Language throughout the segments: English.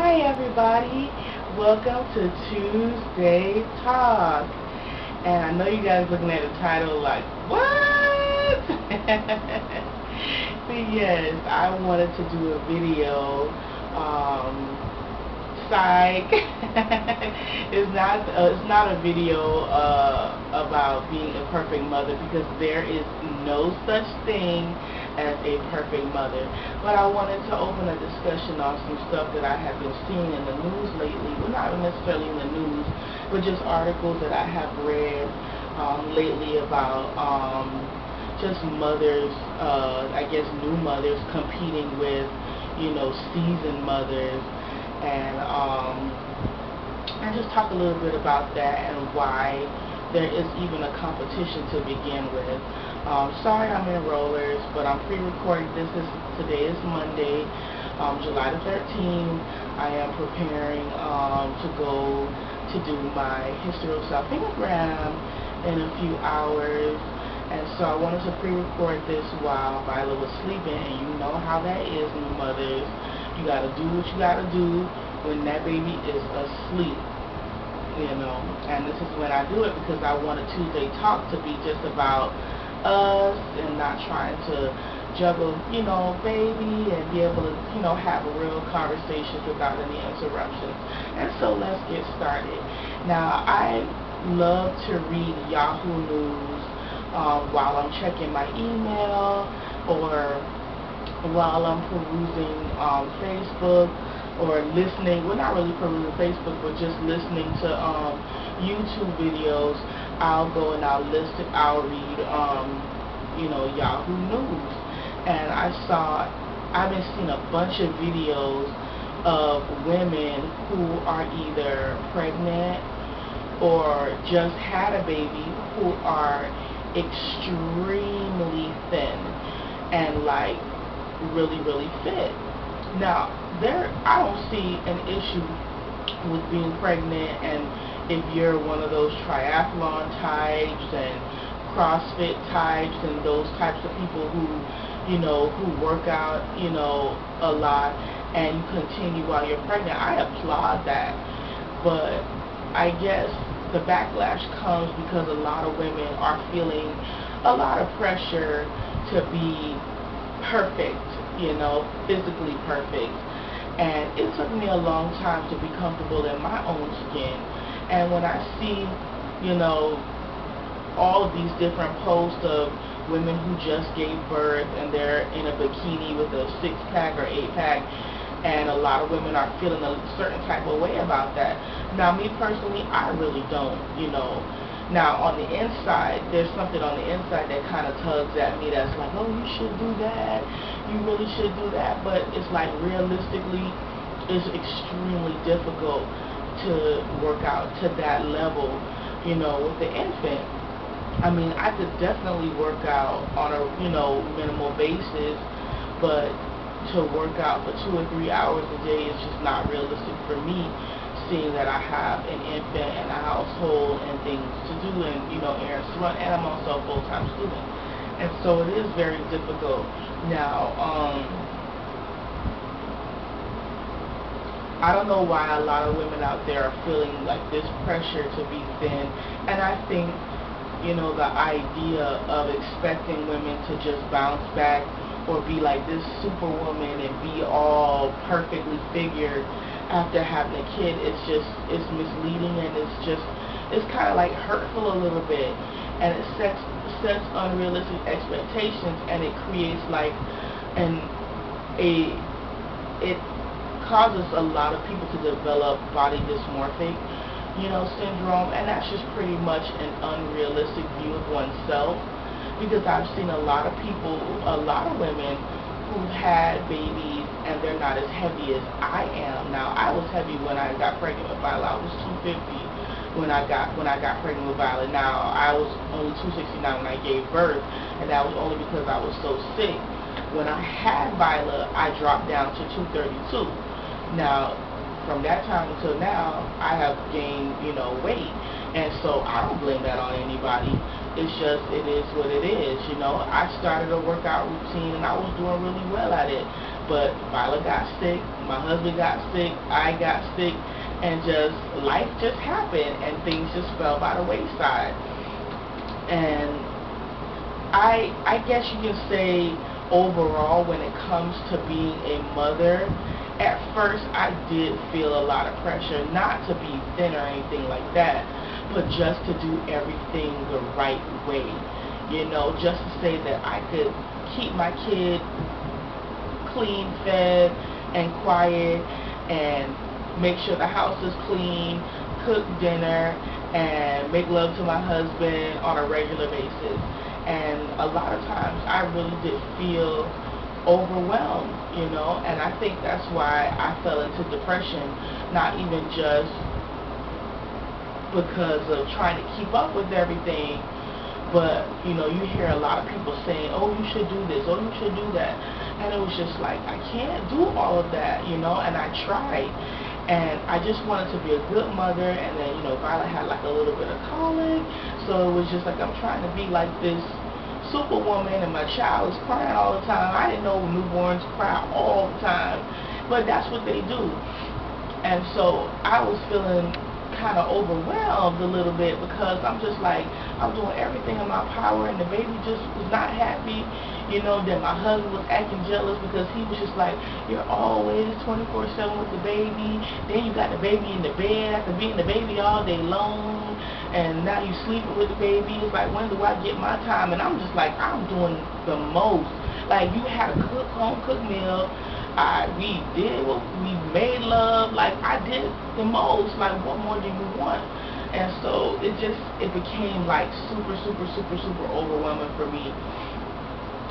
Hi everybody, welcome to Tuesday Talk. And I know you guys looking at the title like, what? But yes, I wanted to do a video. Psych. It's not a video about being a perfect mother, because there is no such thing as a perfect mother. But I wanted to open a discussion on some stuff that I have been seeing in the news lately. Well, not necessarily in the news, but just articles that I have read lately about just mothers, I guess new mothers competing with, seasoned mothers. And just talk a little bit about that and why there is even a competition to begin with. Sorry I'm in rollers, but I'm pre-recording this. Today is Monday, July the 13th. I am preparing to go to do my history of self-enneagram in a few hours. And so I wanted to pre-record this while Viola was sleeping, and you know how that is, new mothers. You gotta do what you gotta do when that baby is asleep, And this is when I do it, because I want a Tuesday Talk to be just about us and not trying to juggle, baby, and be able to, have a real conversation without any interruptions. And so let's get started. Now, I love to read Yahoo News while I'm checking my email, or while I'm perusing Facebook, or listening, well, not really perusing Facebook, but just listening to YouTube videos. I'll go and I'll read Yahoo News, and I've been seeing a bunch of videos of women who are either pregnant or just had a baby, who are extremely thin and like really, really fit. Now, I don't see an issue with being pregnant, and if you're one of those triathlon types and CrossFit types and those types of people who work out, a lot, and you continue while you're pregnant, I applaud that. But I guess the backlash comes because a lot of women are feeling a lot of pressure to be perfect, physically perfect. And it took me a long time to be comfortable in my own skin. And when I see, all of these different posts of women who just gave birth and they're in a bikini with a 6-pack or 8-pack, and a lot of women are feeling a certain type of way about that. Now, me personally, I really don't, Now, on the inside, there's something on the inside that kind of tugs at me that's like, oh, you should do that. You really should do that. But it's like, realistically, it's extremely difficult to work out to that level, with the infant. I mean, I could definitely work out on a, minimal basis, but to work out for 2 or 3 hours a day is just not realistic for me, seeing that I have an infant and a household and things to do, and errands to run, and I'm also a full-time student, and so it is very difficult. Now, I don't know why a lot of women out there are feeling like this pressure to be thin, and I think the idea of expecting women to just bounce back or be like this superwoman and be all perfectly figured after having a kid, it's misleading, and it's kind of like hurtful a little bit, and it sets unrealistic expectations, and it creates like it causes a lot of people to develop body dysmorphic syndrome, and that's just pretty much an unrealistic view of oneself, because I've seen a lot of women who've had babies and they're not as heavy as I am. Now, I was heavy when I got pregnant with Viola. I was 250 when I got pregnant with Viola. Now, I was only 269 when I gave birth, and that was only because I was so sick. When I had Viola, I dropped down to 232. Now, from that time until now, I have gained, weight, and so I don't blame that on anybody. It's just, it is what it is, I started a workout routine, and I was doing really well at it, But Violet got sick, my husband got sick, I got sick, and just life just happened, and things just fell by the wayside. And I guess you can say overall, when it comes to being a mother, at first I did feel a lot of pressure, not to be thin or anything like that, but just to do everything the right way. Just to say that I could keep my kid clean, fed, and quiet, and make sure the house is clean, cook dinner, and make love to my husband on a regular basis. And a lot of times I really did feel overwhelmed, and I think that's why I fell into depression, not even just because of trying to keep up with everything, but you hear a lot of people saying, oh, you should do this, oh, you should do that, and it was just like, I can't do all of that, and I tried, and I just wanted to be a good mother. And then Violet had like a little bit of colic, so it was just like I'm trying to be like this superwoman, and my child is crying all the time. I didn't know newborns cry all the time, but that's what they do. And so I was feeling kind of overwhelmed a little bit, because I'm just like, I'm doing everything in my power, and the baby just was not happy. Then my husband was acting jealous, because he was just like, you're always 24/7 with the baby, then you got the baby in the bed after being the baby all day long, and now you sleeping with the baby. It's like, when do I get my time? And I'm just like, I'm doing the most. Like, you had a home cooked meal, we made love, like I did the most. Like, what more do you want? And so it became like super overwhelming for me.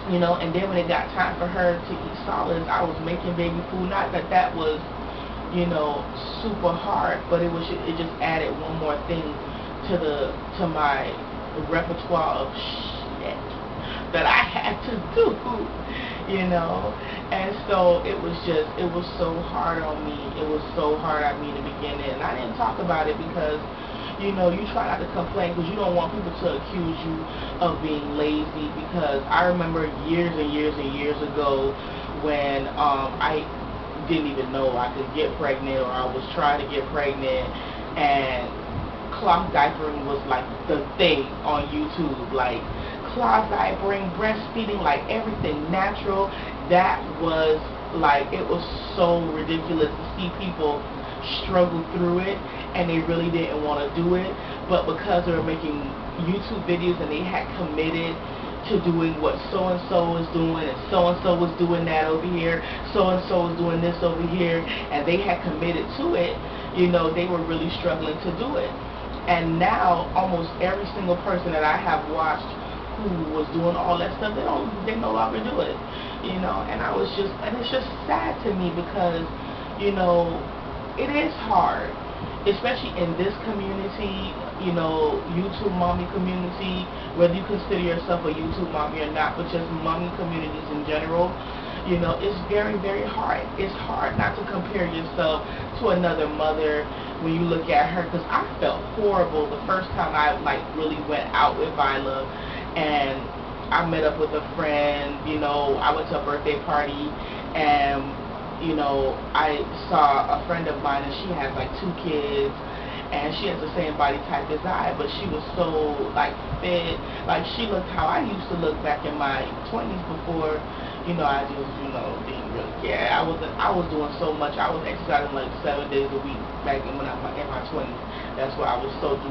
And then when it got time for her to eat solids, I was making baby food. Not that that was, super hard, but it just added one more thing to my repertoire of shit that I had to do, And so it was so hard on me. It was so hard on me in the beginning, and I didn't talk about it because you try not to complain, because you don't want people to accuse you of being lazy. Because I remember years and years ago when I didn't even know I could get pregnant, or I was trying to get pregnant, and cloth diapering was like the thing on YouTube. Like, cloth diapering, breastfeeding, like everything natural. That was like, it was so ridiculous to see people struggle through it, and they really didn't want to do it, but because they were making YouTube videos and they had committed to doing what so-and-so was doing, and so-and-so was doing that over here, so-and-so was doing this over here, and they had committed to it, they were really struggling to do it. And now almost every single person that I have watched who was doing all that stuff, they no longer do it, and it's just sad to me, because it is hard, especially in this community, YouTube mommy community, whether you consider yourself a YouTube mommy or not, but just mommy communities in general. It's very hard. It's hard not to compare yourself to another mother when you look at her, because I felt horrible the first time I really went out with Viola, and I met up with a friend. I went to a birthday party, and I saw a friend of mine, and she has like 2 kids, and she has the same body type as I, but she was so fit, like she looked how I used to look back in my 20s before, I just, didn't really care. I was doing so much. I was exercising like 7 days a week back when I was in my 20s. That's why I was so do,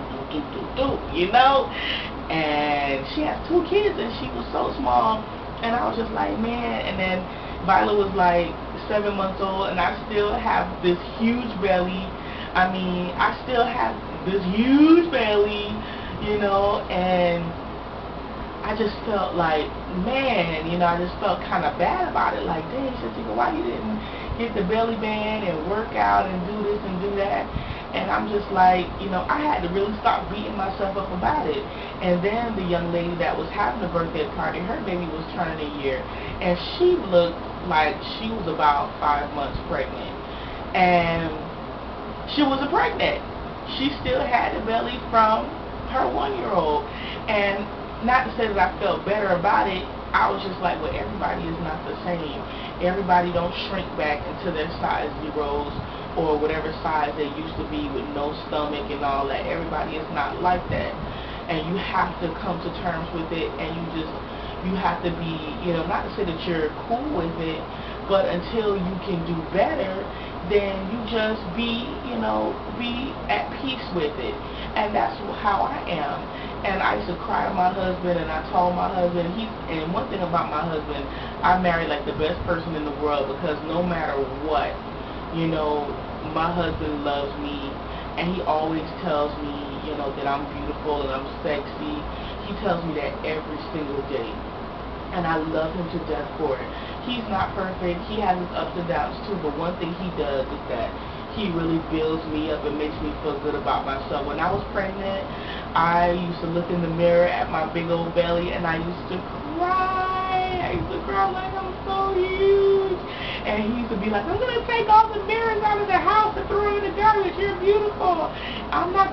and she has 2 kids, and she was so small, and I was just like, man. And then Viola was like 7 months old, and I still have this huge belly. I mean, I still have this huge belly, and I just felt like, man, I just felt kind of bad about it. Like, dang, Shatika, why you didn't get the belly band and work out and do this and do that? And I'm just like, I had to really stop beating myself up about it. And then the young lady that was having the birthday party, her baby was turning a year, and she looked like she was about 5 months pregnant, and she wasn't pregnant. She still had the belly from her 1-year-old. And not to say that I felt better about it, I was just like, well, everybody is not the same. Everybody don't shrink back into their size zeros or whatever size they used to be with no stomach and all that. Everybody is not like that. And you have to come to terms with it, and you have to be, not to say that you're cool with it, but until you can do better, then you just be at peace with it. And that's how I am. And I used to cry to my husband, and I told my husband, and one thing about my husband, I married like the best person in the world, because no matter what, my husband loves me, and he always tells me, that I'm beautiful and I'm sexy. He tells me that every single day, and I love him to death for it. He's not perfect. He has his ups and downs too, but one thing he does is that he really builds me up and makes me feel good about myself. When I was pregnant, I used to look in the mirror at my big old belly, and I used to cry. I used to cry like I'm so huge. And he used to be like, I'm going to take all the mirrors out of the house and throw them in the garbage. You're beautiful.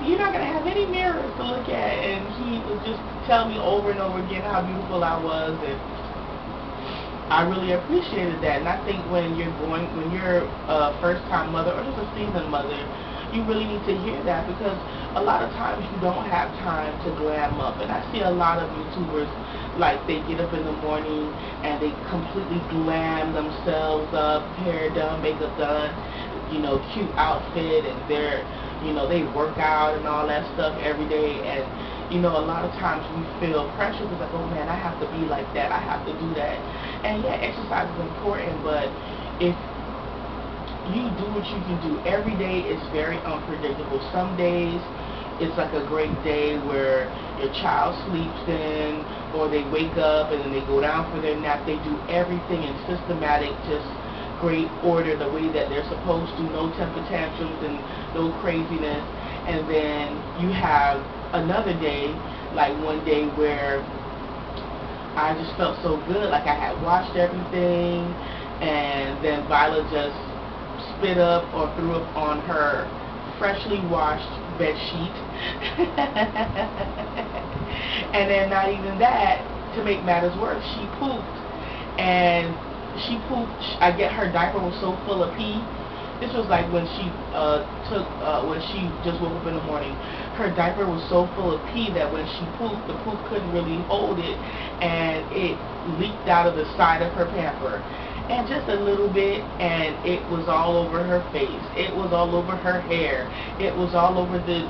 You're not going to have any mirrors to look at. And he would just tell me over and over again how beautiful I was. And I really appreciated that. And I think when you're a first-time mother or just a seasoned mother, you really need to hear that, because a lot of times you don't have time to glam up. And I see a lot of YouTubers, like, they get up in the morning and they completely glam themselves up, hair done, makeup done, cute outfit, and they work out and all that stuff every day. And a lot of times we feel pressure, because like, oh man, I have to be like that, I have to do that. And yeah, exercise is important, but if you do what you can do. Every day is very unpredictable. Some days it's like a great day where your child sleeps in, or they wake up and then they go down for their nap. They do everything in systematic, just great order, the way that they're supposed to. No temper tantrums and no craziness. And then you have another day, like one day where I just felt so good, like I had washed everything, and then Viola just spit up or threw up on her freshly washed bed sheet. And then not even that, to make matters worse, she pooped. And I get her diaper was so full of pee. This was like when she when she just woke up in the morning. Her diaper was so full of pee that when she pooped, the poop couldn't really hold it, and it leaked out of the side of her pamper. And just a little bit, and it was all over her face. It was all over her hair. It was all over the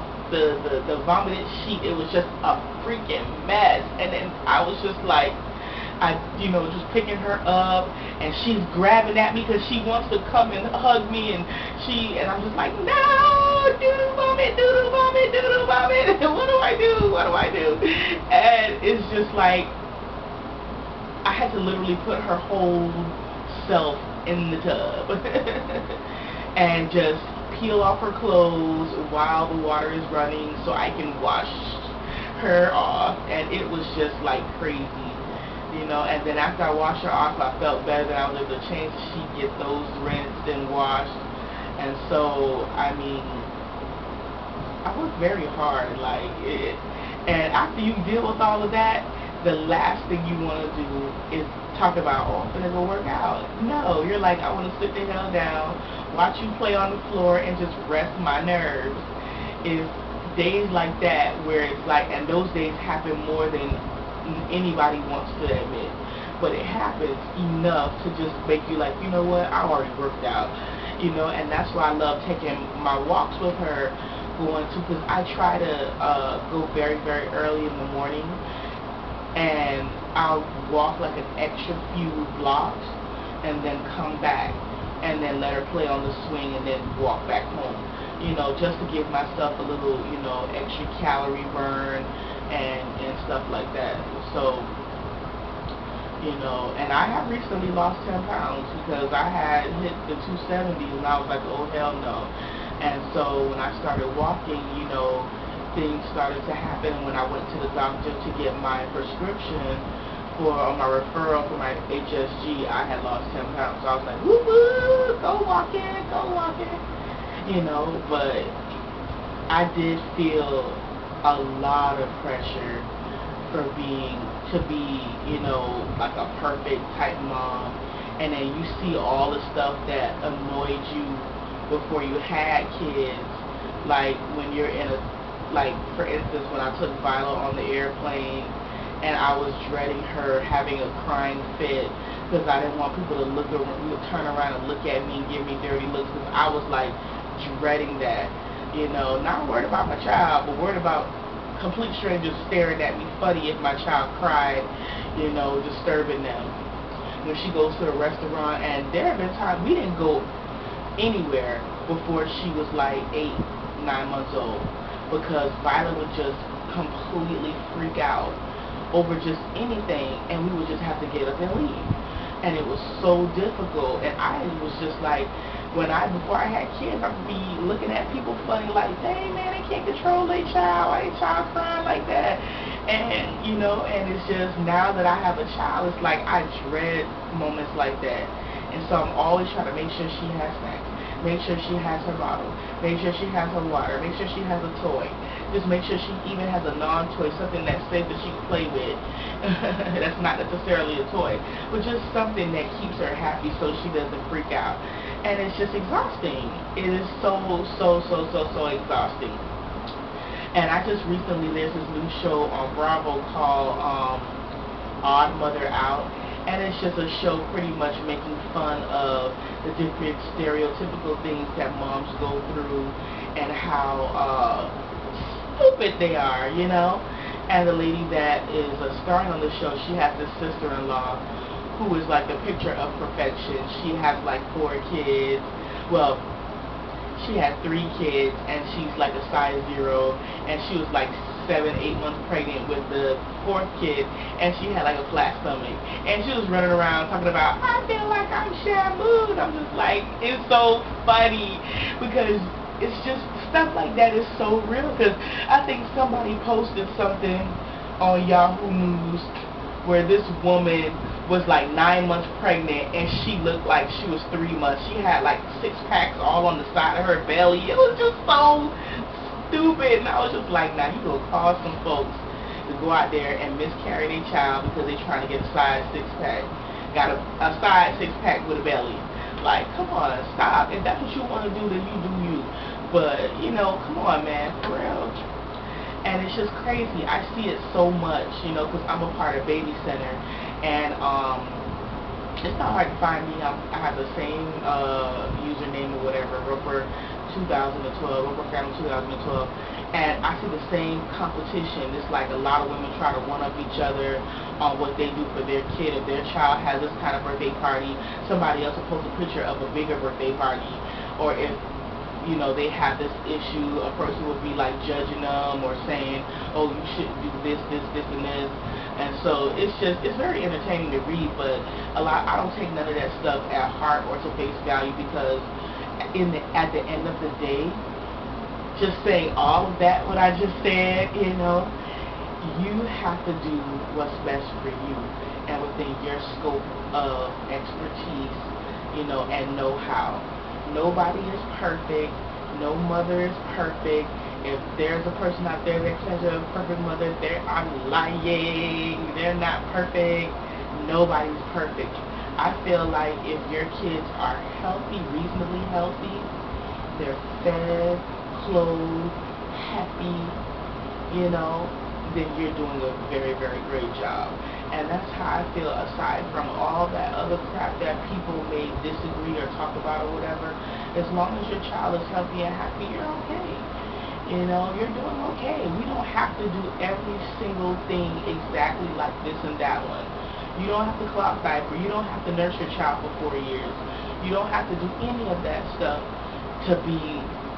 vomited sheet. It was just a freaking mess. And then I was just like, just picking her up, and she's grabbing at me because she wants to come and hug me, and I'm just like, no, doodle vomit, doodle vomit, doodle vomit. What do I do? What do I do? And it's just like, I had to literally put her whole self in the tub and just peel off her clothes while the water is running so I can wash her off. And it was just like crazy, and then after I washed her off, I felt better that I was able to change the sheet, get those rinsed and washed. And so I mean, I worked very hard, and after you deal with all of that, the last thing you want to do is talk about, oh, I'm going to go work out. No, you're like, I want to sit the hell down, watch you play on the floor, and just rest my nerves. It's days like that where it's like, and those days happen more than anybody wants to admit. But it happens enough to just make you like, you know what, I already worked out. And that's why I love taking my walks with her, because I try to go very, very early in the morning. And I'll walk like an extra few blocks and then come back and then let her play on the swing and then walk back home, just to give myself a little, extra calorie burn and stuff like that. So, and I have recently lost 10 pounds because I had hit the 270s and I was like, oh, hell no. And so when I started walking, things started to happen. When I went to the doctor to get my prescription for my referral for my HSG, I had lost 10 pounds. So I was like, woo-woo, go walking, but I did feel a lot of pressure for being to be, you know, like a perfect type mom, and then you see all the stuff that annoyed you before you had kids, like when you're in a, like for instance, when I took Viola on the airplane, and I was dreading her having a crying fit because I didn't want people to turn around and look at me and give me dirty looks, because I was like dreading that, you know, not worried about my child, but worried about complete strangers staring at me funny if my child cried, you know, disturbing them. When she goes to a restaurant, and there have been times we didn't go anywhere before she was like 8, 9 months old, because Violet would just completely freak out over just anything, and we would just have to get up and leave. And it was so difficult, and I was just like, before I had kids, I would be looking at people funny, like, dang man, they can't control their child, why their child crying like that? And, you know, and it's just, now that I have a child, it's like, I dread moments like that. And so I'm always trying to make sure she has snacks, make sure she has her bottle, make sure she has her water, make sure she has a toy. Just make sure she even has a non-toy, something that's safe that she can play with. That's not necessarily a toy, but just something that keeps her happy so she doesn't freak out. And it's just exhausting. It is so exhausting. And I just recently, there's this new show on Bravo called Odd Mother Out. And it's just a show pretty much making fun of the different stereotypical things that moms go through and how stupid they are, you know. And the lady that is starring on the show, she has this sister-in-law who is like the picture of perfection. She has like 4 kids. Well, she had 3 kids, and she's like a size 0, and she was like 7, 8 months pregnant with the 4th kid, and she had like a flat stomach, and she was running around talking about, I feel like I'm shampooed. I'm just like, it's so funny, because it's just stuff like that is so real. Because I think somebody posted something on Yahoo News where this woman was like 9 months pregnant, and she looked like she was 3 months. She had like 6 packs all on the side of her belly. It was just so stupid, and I was just like, now you gonna cause some folks to go out there and miscarry their child because they're trying to get a size 6 pack. Got a size 6 pack with a belly. Like, come on, stop. If that's what you want to do, then you do you. But, you know, come on, man, for real. And it's just crazy. I see it so much, you know, because I'm a part of Baby Center. And it's not hard to find me. I have the same username or whatever, Roper 2012, Roper Family 2012. And I see the same competition. It's like a lot of women try to one-up each other on what they do for their kid. If their child has this kind of birthday party, somebody else will post a picture of a bigger birthday party. Or if, you know, they have this issue, a person would be like judging them or saying, oh, you shouldn't do this, and this. And so it's very entertaining to read, but I don't take none of that stuff at heart or to face value, because at the end of the day, just saying all of that, what I just said, you know, you have to do what's best for you and within your scope of expertise, you know, and know-how. Nobody is perfect. No mother is perfect. If there's a person out there that claims they're a perfect mother, I'm lying. They're not perfect. Nobody's perfect. I feel like if your kids are healthy, reasonably healthy, they're fed, clothed, happy, you know, then you're doing a very great job. And that's how I feel, aside from all that other crap that people may disagree or talk about or whatever. As long as your child is healthy and happy, you're okay. You know, you're doing okay. We don't have to do every single thing exactly like this and that one. You don't have to cloth diaper. You don't have to nurse your child for 4 years. You don't have to do any of that stuff to be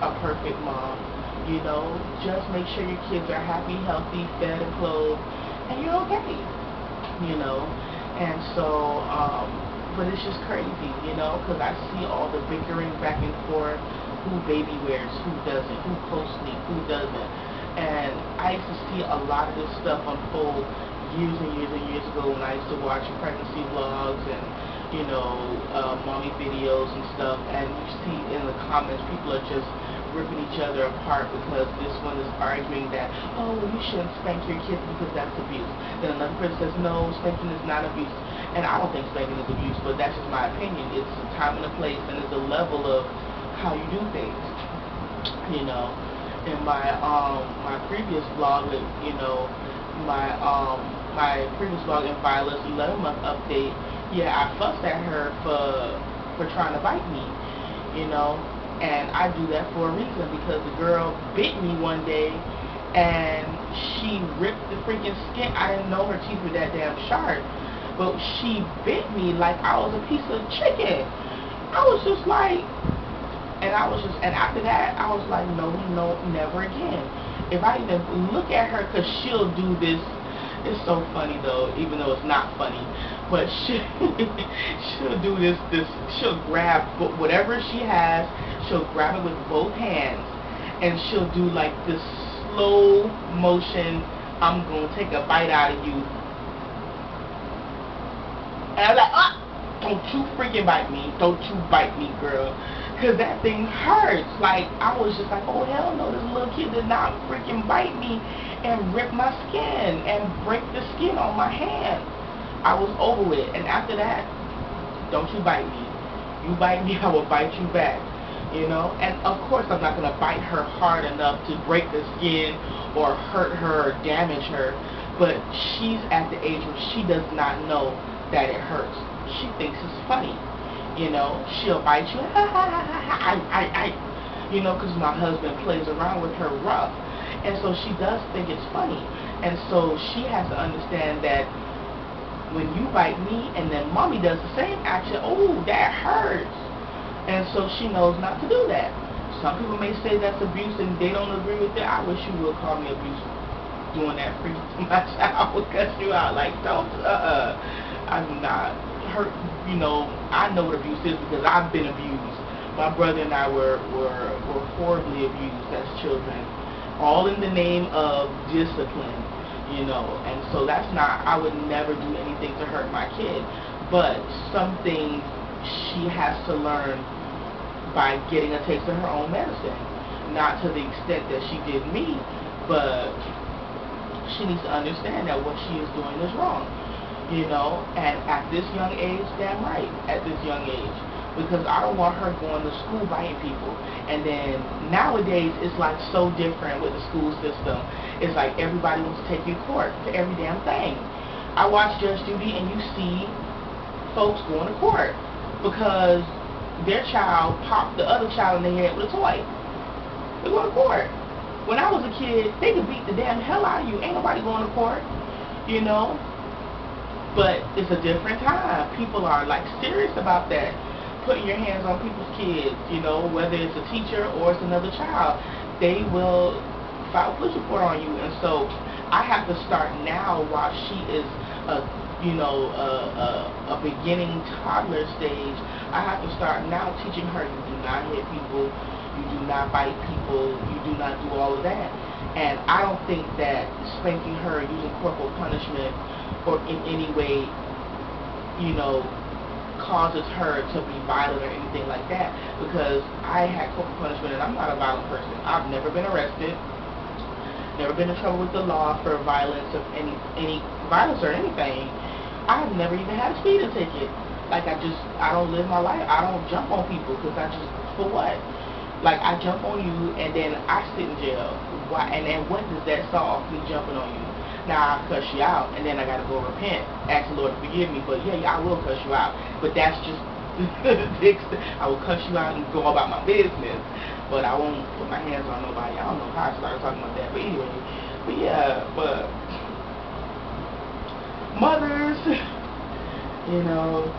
a perfect mom. You know, just make sure your kids are happy, healthy, fed, and clothed, and you're okay. You know, and so, but it's just crazy, you know, because I see all the bickering back and forth, who baby wears, who doesn't, who co-sleep, who doesn't. And I used to see a lot of this stuff unfold years and years ago when I used to watch pregnancy vlogs and, you know, mommy videos and stuff, and you see in the comments people are just ripping each other apart because this one is arguing that, oh, you shouldn't spank your kids because that's abuse. Then another person says, no, spanking is not abuse. And I don't think spanking is abuse, but that's just my opinion. It's a time and a place, and it's a level of how you do things. You know, in my previous blog, you know, my previous blog in Violet's 11-month update, yeah, I fussed at her for trying to bite me, you know, and I do that for a reason, because the girl bit me one day and she ripped the freaking skin. I didn't know her teeth were that damn sharp, but she bit me like I was a piece of chicken. I was just like, and after that, I was like, no, never again. If I even look at her, because she'll do this, it's so funny though, even though it's not funny, but she'll do this, she'll grab whatever she has, she'll grab it with both hands, and she'll do like this slow motion, I'm going to take a bite out of you. And I'm like, ah, don't you freaking bite me. Don't you bite me, girl. Because that thing hurts. Like, I was just like, oh, hell no. This little kid did not freaking bite me and rip my skin and break the skin on my hand. I was over with it. And after that, don't you bite me. You bite me, I will bite you back. You know? And, of course, I'm not going to bite her hard enough to break the skin or hurt her or damage her. But she's at the age where she does not know that it hurts. She thinks it's funny, you know. She'll bite you, you know, because my husband plays around with her rough, and so she does think it's funny, and so she has to understand that when you bite me and then mommy does the same action, oh, that hurts, and so she knows not to do that. Some people may say that's abuse and they don't agree with it. I wish you would call me abusive doing that for my child. I would cuss you out like, don't, I'm not hurt, you know. I know what abuse is because I've been abused. My brother and I were horribly abused as children, all in the name of discipline, you know. And so that's not, I would never do anything to hurt my kid, but something she has to learn by getting a taste of her own medicine. Not to the extent that she did me, but she needs to understand that what she is doing is wrong, you know. And at this young age, damn right, at this young age, because I don't want her going to school biting people. And then nowadays, it's like so different with the school system. It's like everybody wants to take you to court for every damn thing. I watch Judge Judy, and you see folks going to court because their child popped the other child in the head with a toy. They're going to court. When I was a kid, they could beat the damn hell out of you. Ain't nobody going to court, you know. But it's a different time. People are like serious about that, putting your hands on people's kids, you know, whether it's a teacher or it's another child. They will file a police report on you. And so I have to start now while she is a beginning toddler stage. I have to start now teaching her, you do not hit people, you do not bite people, you do not do all of that. And I don't think that spanking her, using corporal punishment, or in any way, you know, causes her to be violent or anything like that. Because I had corporal punishment, and I'm not a violent person. I've never been arrested, never been in trouble with the law for violence of any violence or anything. I've never even had a speeding ticket. Like, I don't live my life. I don't jump on people because for what? Like, I jump on you and then I sit in jail. Why? And then what does that solve, me jumping on you? Now I cuss you out and then I gotta go repent, ask the Lord to forgive me. But yeah, I will cuss you out. But that's just I will cuss you out and go about my business. But I won't put my hands on nobody. I don't know how I started talking about that. But anyway, but mothers, you know,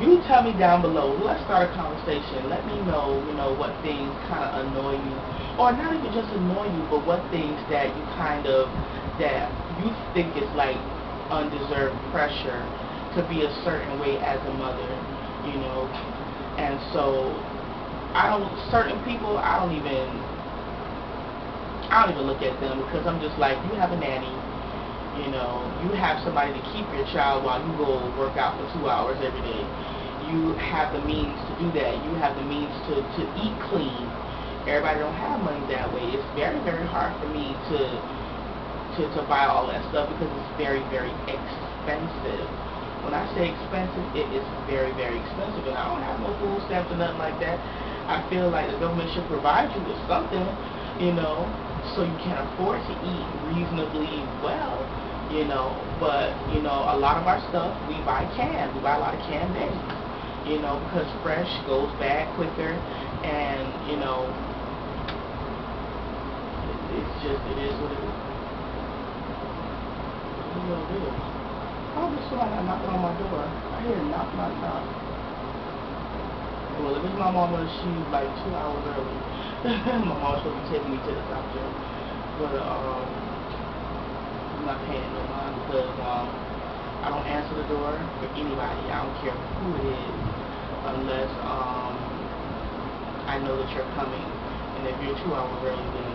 you tell me down below. Let's start a conversation. Let me know, you know, what things kind of annoy you, or not even just annoy you, but what things that you that you think is like undeserved pressure to be a certain way as a mother, you know. And so certain people, I don't even look at them, because I'm just like, you have a nanny. You know, you have somebody to keep your child while you go work out for 2 hours every day. You have the means to do that. You have the means to eat clean. everybody don't have money that way. It's very, very hard for me to buy all that stuff because it's very, very expensive. When I say expensive, it is very, very expensive. And I don't have no food stamps or nothing like that. I feel like the government should provide you with something, you know, so you can afford to eat reasonably well, you know. But, you know, a lot of our stuff, we buy canned. We buy a lot of canned veggies, you know, because fresh goes bad quicker. And, you know, it is what it is. Oh, there's somebody knocking on my door. I hear a knock, knock, knock. Well, if it's my mama, she's like 2 hours early. My mom's supposed to be taking me to the doctor. But, I'm not paying no mind because, I don't answer the door for anybody. I don't care who it is unless, I know that you're coming. And if you're 2 hours early, then,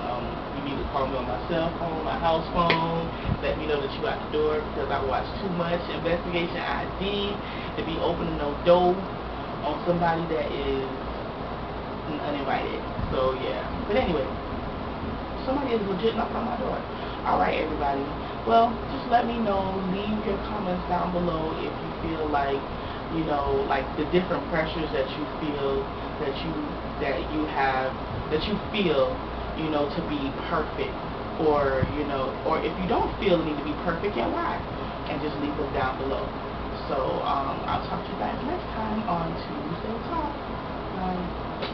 you need to call me on my cell phone, my house phone, let me know that you out the door because I watch too much investigation ID to be opening no door on somebody that is uninvited. So yeah. But anyway, somebody is legit knocking on my door. Alright, everybody. Well, just let me know. Leave your comments down below if you feel like, you know, like the different pressures that you feel that you feel, you know, to be perfect, or, you know, or if you don't feel the need to be perfect, and why, and just leave them down below. So I'll talk to you guys next time on Tuesday Talk. Bye.